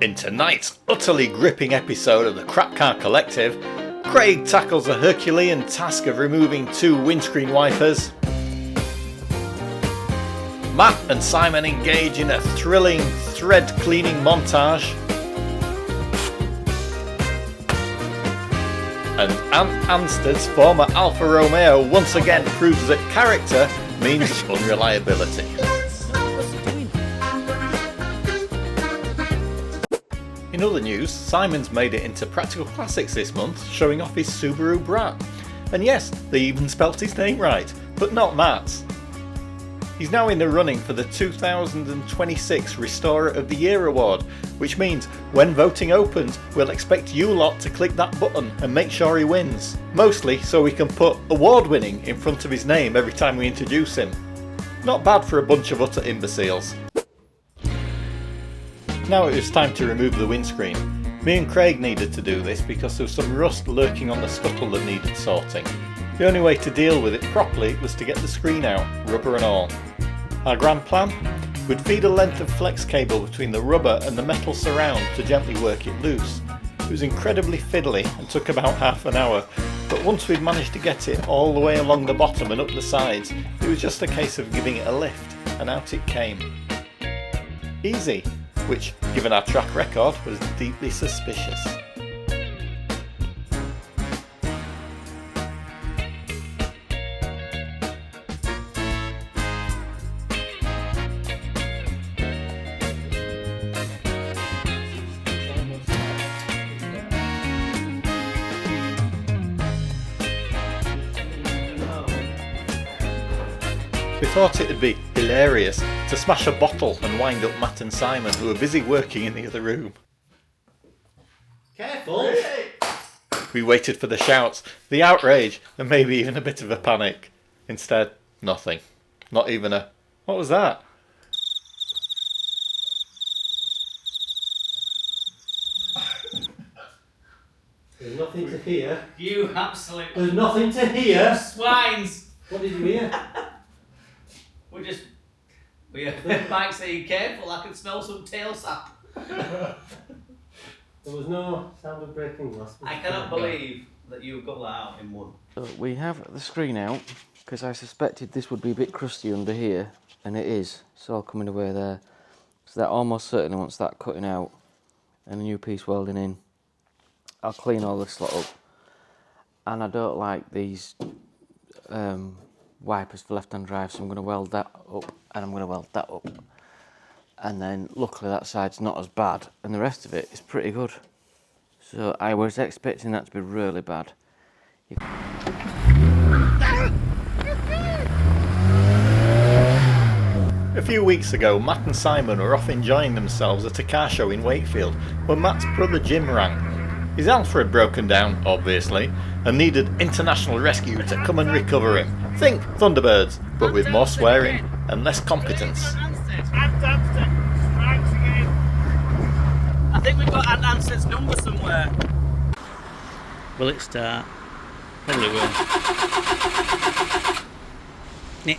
In tonight's utterly gripping episode of the Crap Car Collective, Craig tackles the Herculean task of removing 2 windscreen wipers. Matt and Simon engage in a thrilling thread cleaning montage. And Ant Ansted's former Alfa Romeo once again proves that character means unreliability. In other news, Simon's made it into Practical Classics this month, showing off his Subaru Brat. And yes, they even spelt his name right, but not Matt's. He's now in the running for the 2026 Restorer of the Year award, which means when voting opens, we'll expect you lot to click that button and make sure he wins. Mostly so we can put award winning in front of his name every time we introduce him. Not bad for a bunch of utter imbeciles. Now it was time to remove the windscreen. Me and Craig needed to do this because there was some rust lurking on the scuttle that needed sorting. The only way to deal with it properly was to get the screen out, rubber and all. Our grand plan? We'd feed a length of flex cable between the rubber and the metal surround to gently work it loose. It was incredibly fiddly and took about half an hour, but once we'd managed to get it all the way along the bottom and up the sides, it was just a case of giving it a lift, and out it came. Easy, which, given our track record, was deeply suspicious. We thought it'd be hilarious to smash a bottle and wind up Matt and Simon, who were busy working in the other room. Careful! We waited for the shouts, the outrage, and maybe even a bit of a panic. Instead, nothing. Not even a, what was that? There's nothing to hear. You absolute There's nothing to hear. swines! What did you hear? Mike saying careful, I can smell some tail sap. There was no sound of breaking glass. I cannot believe that you've got that out in one. So we have the screen out because I suspected this would be a bit crusty under here, and it is. It's all coming away there. So that almost certainly wants that cutting out and a new piece welding in. I'll clean all this lot up. And I don't like these wipers for left-hand drive, so I'm going to weld that up and I'm going to weld that up. And then luckily that side's not as bad and the rest of it is pretty good. So I was expecting that to be really bad. A few weeks ago, Matt and Simon were off enjoying themselves at a car show in Wakefield when Matt's brother Jim rang. His Alfa had broken down, obviously, and needed international rescue to come and recover him. Think Thunderbirds, but with more swearing and less competence. I think we've got Ant Ansted's number somewhere. Will it start? Probably will. Nick.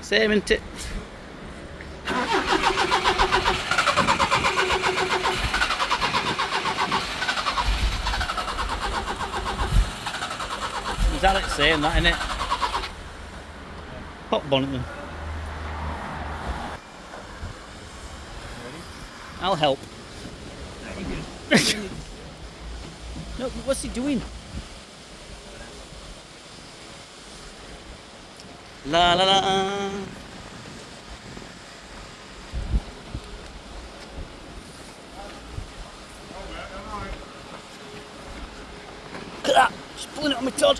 Same in tip. Is Alex saying that, innit? Pop bonnet them. I'll help. No, what's he doing? La la la. Look at that! Just pulling it on my Todd.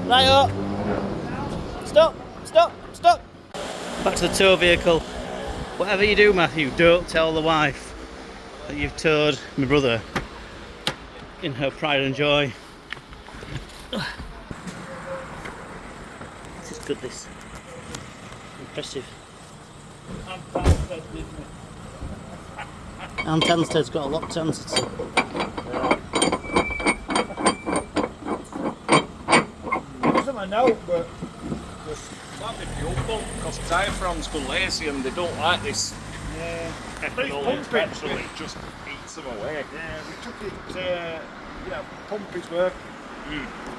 Right up! Stop! Back to the tow vehicle. Whatever you do, Matthew, don't tell the wife that you've towed my brother in her pride and joy. Look at this. Impressive. And Tanstead's got a lot to answer to. I know, but there's might be fuel pump because diaphragms go lazy and they don't like this. Yeah. Ethanol inspection, it just eats them away. Yeah, we took it, pump is working.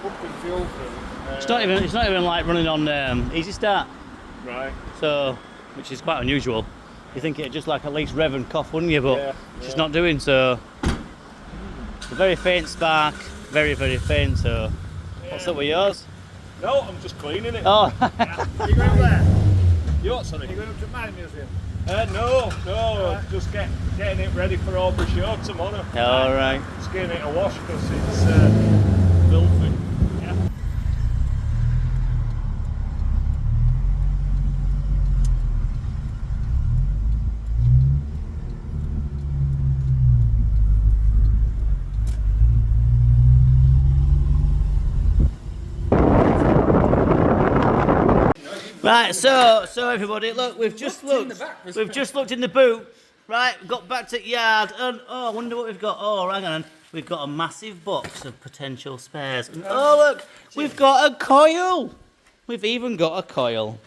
Pumping fuel through. It's not even like running on easy start. Right. So, which is quite unusual. You think it'd just like at least rev and cough, wouldn't you? But Yeah, it's just not doing so. A very faint spark, very, very faint. So, what's up with yours? No, I'm just cleaning it. Oh, You going there? You what, sorry? You going up to my museum? No, just getting it ready for Aubrey show tomorrow. all right. Just getting it a wash because it's filthy. Yeah. Right, so everybody, look, we've just looked in the boot, right, got back to the yard, and I wonder what we've got. Oh, hang on, we've got a massive box of potential spares. And, oh, look, we've got a coil. We've even got a coil.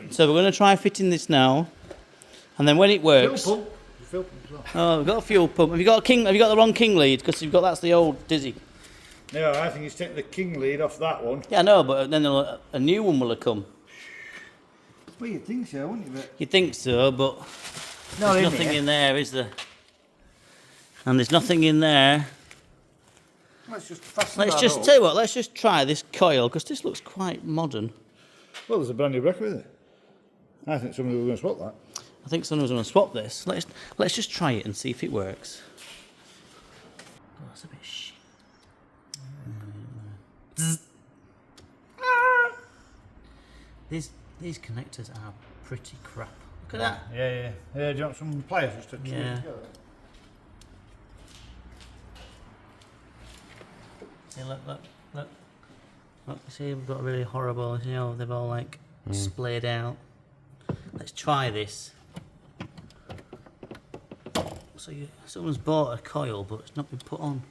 So we're going to try fitting this now, and then when it works. Fuel pump as well. Oh, we've got a fuel pump. Have you got the wrong king lead? Because that's the old Dizzy. No, I think he's taking the king lead off that one. Yeah, I know, but then a new one will have come. Well, you'd think so, wouldn't you? You think so, but there's nothing in there, is there? And there's nothing in there. Let's just fasten Let's that just up. tell you what. Let's just try this coil because this looks quite modern. Well, there's a brand new record with it. I think somebody was going to swap that. I think someone's going to swap this. Let's just try it and see if it works. Oh, that's a bit shit. These connectors are pretty crap. Look at that. Yeah. Do you want some pliers just to screw Yeah. it together? See, look. Look, see, we've got really horrible, they've all like splayed out. Let's try this. So someone's bought a coil, but it's not been put on.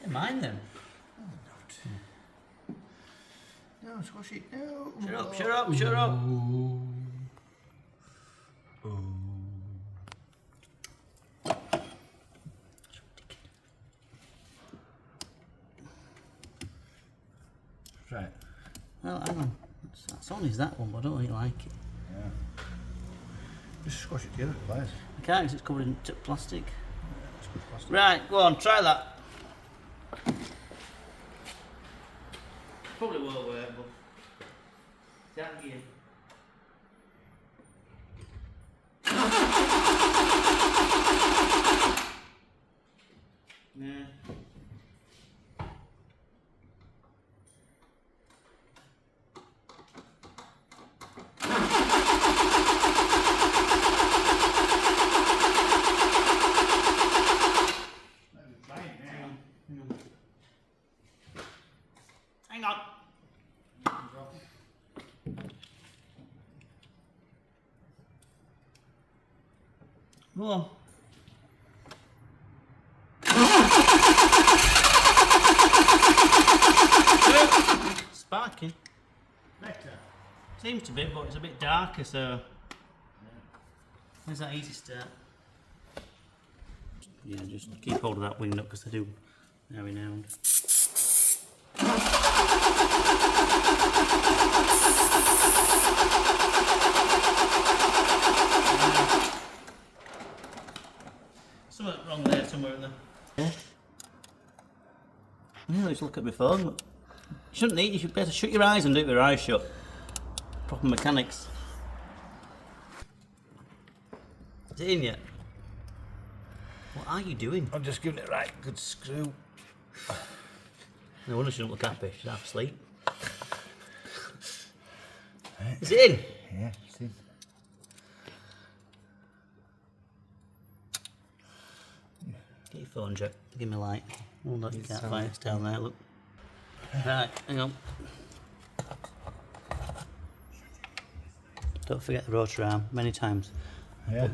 Mind them. No, squash it. No. Shut up. Right. Well, hang on. That's on is that one, but I don't really like it. Yeah. Just squash it together, pliers. I can't because it's covered in plastic. Right, go on, try that. Probably won't work, but that gear. Yeah. Hang on. Go on. Sparking. Better. Seems to be, but it's a bit darker, so. Where's that easy start? Yeah, just keep hold of that wing nut because they do every now and then. Something wrong there somewhere in there. Yeah. Yeah, let's look at my phone. Look. You shouldn't need, you should be able to shut your eyes and do it with your eyes shut. Proper mechanics. Is it in yet? What are you doing? I'm just giving it a right good screw. No wonder she don't look happy. She's half asleep. Is it in? Yeah, it's in. Get your phone, Jack. Give me a light. Oh, look, you can't find it. It's down there, look. Right, hang on. Don't forget the rotor arm many times. Yeah.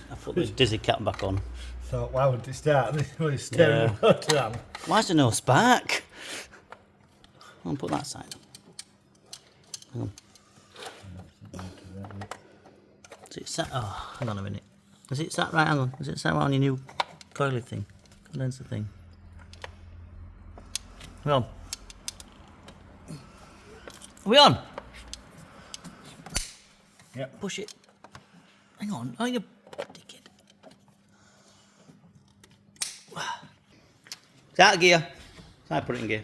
I put this dizzy cap back on. Thought, why would it start? Well, it's staring at the rotor. Why is there no spark? I'll put that side. Hang on. Is it sat? Oh, hang on a minute. Is it sat right? Hang on. Is it sat right on your new coily thing? Condenser thing? Hang on. Are we on? Yep. Push it. Hang on. Oh, you dickhead. It's out of gear. So I put it in gear.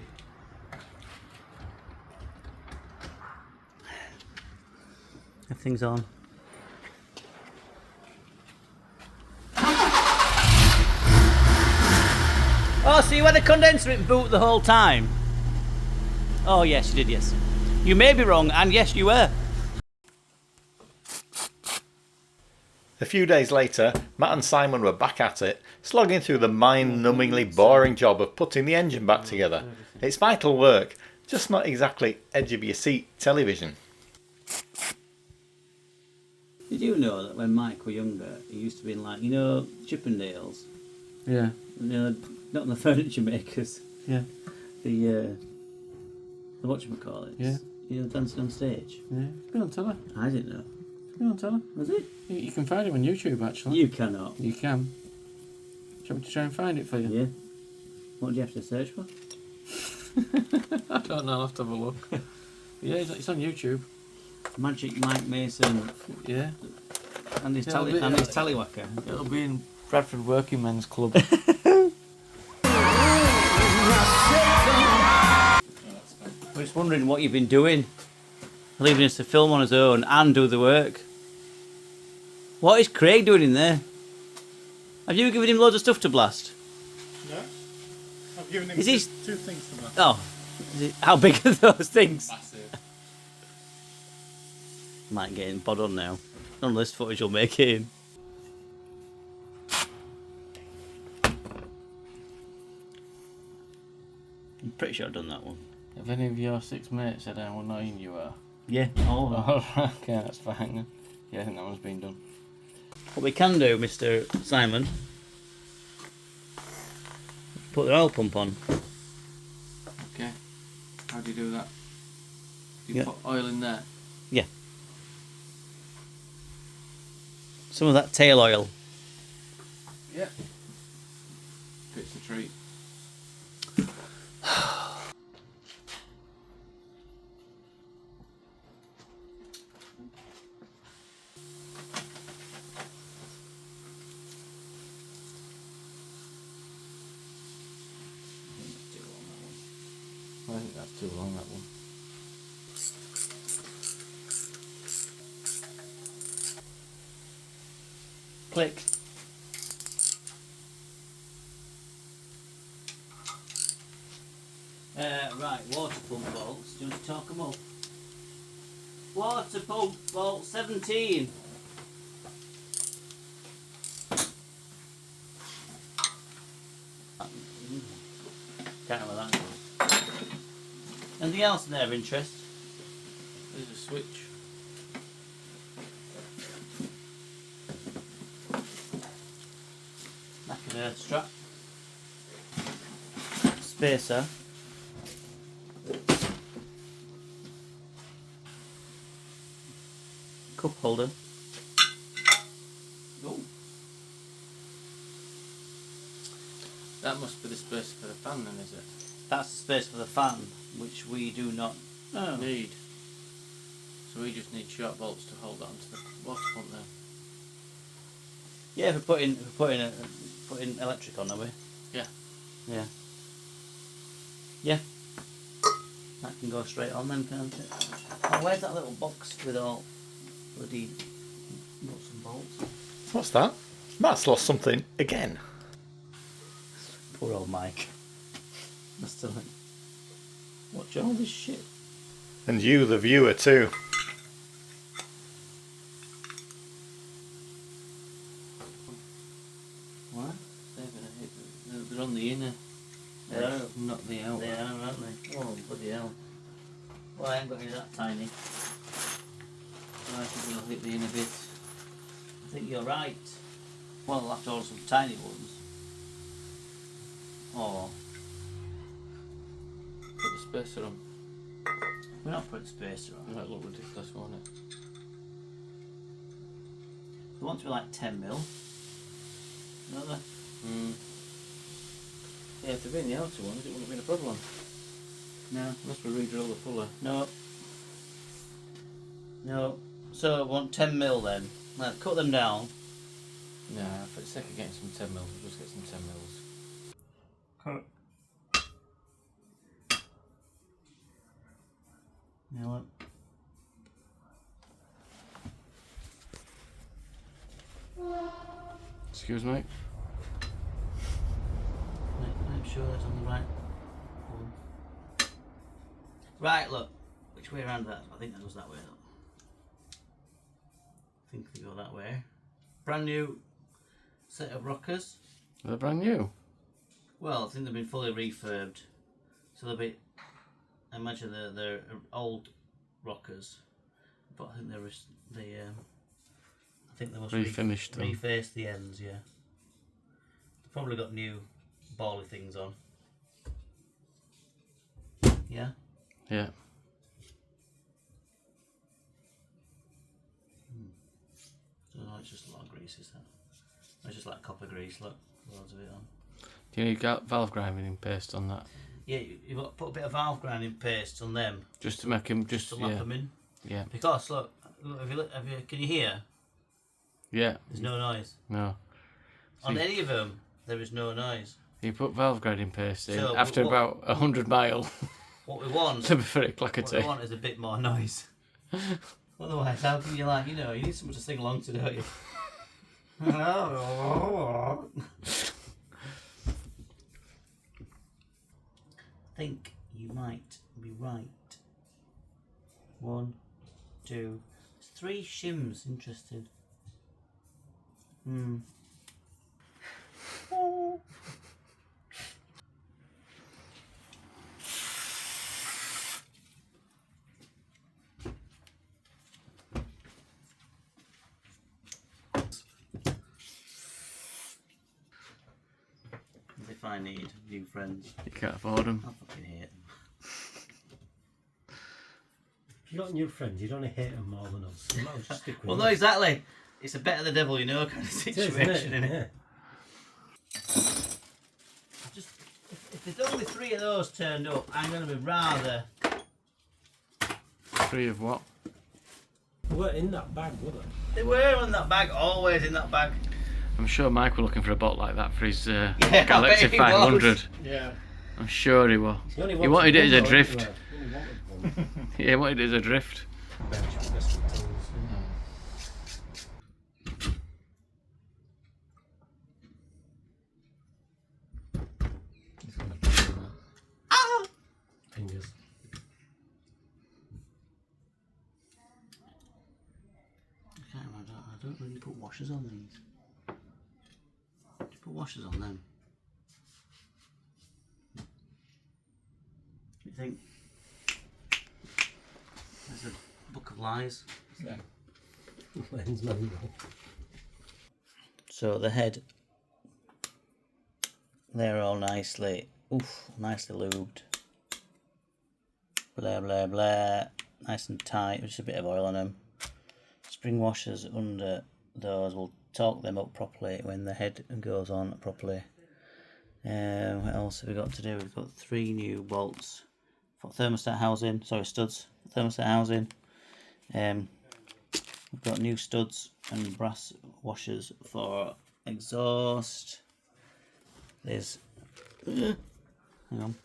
Everything's on. Oh, so you had a condenser in boot the whole time? Oh, yes, you did, yes. You may be wrong, and yes, you were. A few days later, Matt and Simon were back at it, slogging through the mind-numbingly boring job of putting the engine back together. It's vital work, just not exactly edge-of-your-seat television. Did you know that when Mike were younger, he used to be in, like, you know, Chippendales? Yeah. You know, not the furniture makers. Yeah. The whatchamacallits. Yeah. You know, dancing on stage. Yeah. It's been on telly. I didn't know. It's been on telly. Was it? You can find it on YouTube, actually. You cannot. You can. Do you want me to try and find it for you? Yeah. What do you have to search for? I don't know, I'll have to have a look. Yeah, it's on YouTube. Magic Mike Mason Yeah. and his, Yeah, it'll be- tallywhacker. It'll be in Bradford Working Men's Club. We're just wondering what you've been doing. Leaving us to film on his own and do the work. What is Craig doing in there? Have you given him loads of stuff to blast? No. I've given him Is he- two things for that. Oh. How big are those things? Massive. Might get in bod on now. None of this footage will make it in. I'm pretty sure I've done that one. Have any of your 6 mates said how annoying you are? Yeah. Oh. Oh, okay, that's fine. Yeah, I think that one's been done. What we can do, Mr. Simon, put the oil pump on. Okay. How do you do that? You Yeah. put oil in there? Yeah. Some of that tail oil. Yeah. Fits the treat. I think that's too long, that one. Click. Right, water pump bolts. Do you want to talk them up? Water pump bolt 17. Can't remember that. Anything else in there of interest? There's a switch. Back of earth strap. Spacer. Cup holder. Oh. That must be the space for the fan then, is it? That's the space for the fan, which we do not Need. So we just need short bolts to hold on to the water pump there. Yeah, if we're putting electric on, are we? Yeah. Yeah. Yeah. That can go straight on then, can't it? Oh, where's that little box with all bloody nuts and bolts? What's that? Matt's lost something again. Poor old Mike. That's still like, watch all this shit. And you, the viewer, too. What? They're on the inner. They are. Not the outer. They are, aren't they? Oh, bloody hell. Well, I ain't got any that tiny. I think they'll hit the inner bit. I think you're right. Well, I'll have to order some tiny ones. Or Put the spacer on. we're not putting spacer on. It might look ridiculous, won't it? They want to be like 10 mil. Don't they? Yeah, if they've been the outer ones, it wouldn't have been a problem. No. Unless we re-drill the puller. No. No. So I want 10 mil then. Now cut them down. Nah, for the sake of getting some 10 mils, we'll just get some 10 mils. Cut. You know what? Excuse me. I'm sure that's on the right one. Right, look. Which way around that? I think that goes that way. Look. I think they go that way. Brand new set of rockers. Are they brand new? Well, I think they've been fully refurbed. So they'll be. I imagine they're old rockers, but I think they must Refinished them. reface the ends. Yeah. They've probably got new bally things on. Yeah. Yeah. So no, it's just a lot of grease, is that? It's just like copper grease, look, loads of it on. Do you need valve grinding paste on that? Yeah, you've got to put a bit of valve grinding paste on them Just to make them, just to lock them in. Yeah. Because look, can you hear? Yeah. There's no noise. No. On See- any of them, there is no noise. You put valve grinding paste in So, after what- about 100 miles What we want, to be very what we clackety. want is a bit more noise. Otherwise, how can you you need someone to sing along to, don't you? I think you might be right. 1, 2, 3 shims interested. As if I need new friends. You can't afford them. I fucking hate them. If you got new friends, you'd only hate them more than us. You might as well stick with Well, them. no, exactly. It's a better the devil you know kind of It is, isn't situation, it? innit? Yeah. Just if there's only 3 of those turned up, I'm going to be rather. 3 of what? They weren't in that bag, were they? They were in that bag, always in that bag. I'm sure Mike was looking for a bot like that for his I bet Galaxy he 500. was. Yeah. I'm sure he was. He only He wanted it as a one, though, drift. didn't he? He only wanted one. Yeah, he wanted it as a drift. Bench with best of tools, fingers. I don't really put washers on these. Do you put washers on them? You think? There's a book of lies. Yeah. Lens manual. So the head, they're all nicely lubed. Blah blah blah, nice and tight, just a bit of oil on them. Spring washers under those will torque them up properly when the head goes on properly. What else have we got to do? We've got 3 new bolts for thermostat housing, studs, thermostat housing. We've got new studs and brass washers for exhaust. There's hang on.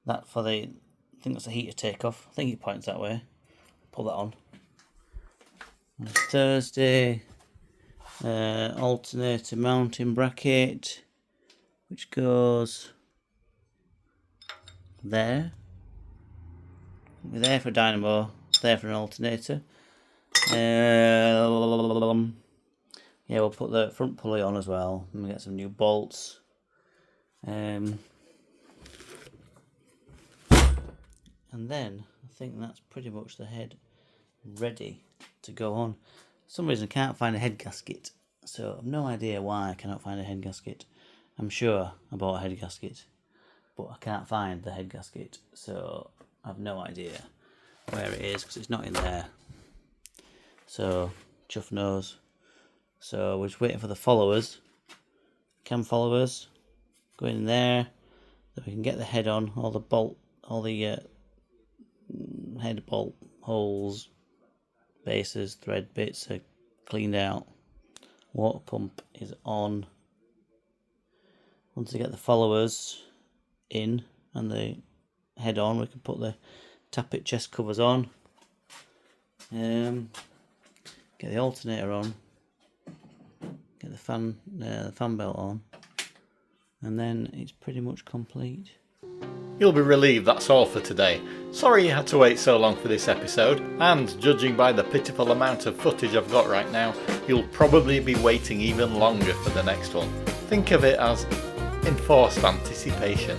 That for the, I think that's the heater takeoff. I think it points that way. Pull that on. On Thursday, alternator mounting bracket, which goes there. There for a dynamo, there for an alternator. Yeah, we'll put the front pulley on as well. And we get some new bolts. And then I think that's pretty much the head ready to go on. For some reason I can't find a head gasket, so I've no idea why I cannot find a head gasket. I'm sure I bought a head gasket, but I can't find the head gasket, so I've no idea where it is because it's not in there. So chuff knows. So we're just waiting for the followers, cam followers, go in there, that we can get the head on. All the head bolt holes, bases, thread bits are cleaned out. Water pump is on. Once we get the followers in and the head on, we can put the tappet chest covers on. Get the alternator on. Get the fan belt on. And then it's pretty much complete. You'll be relieved that's all for today. Sorry you had to wait so long for this episode, and judging by the pitiful amount of footage I've got right now, you'll probably be waiting even longer for the next one. Think of it as enforced anticipation.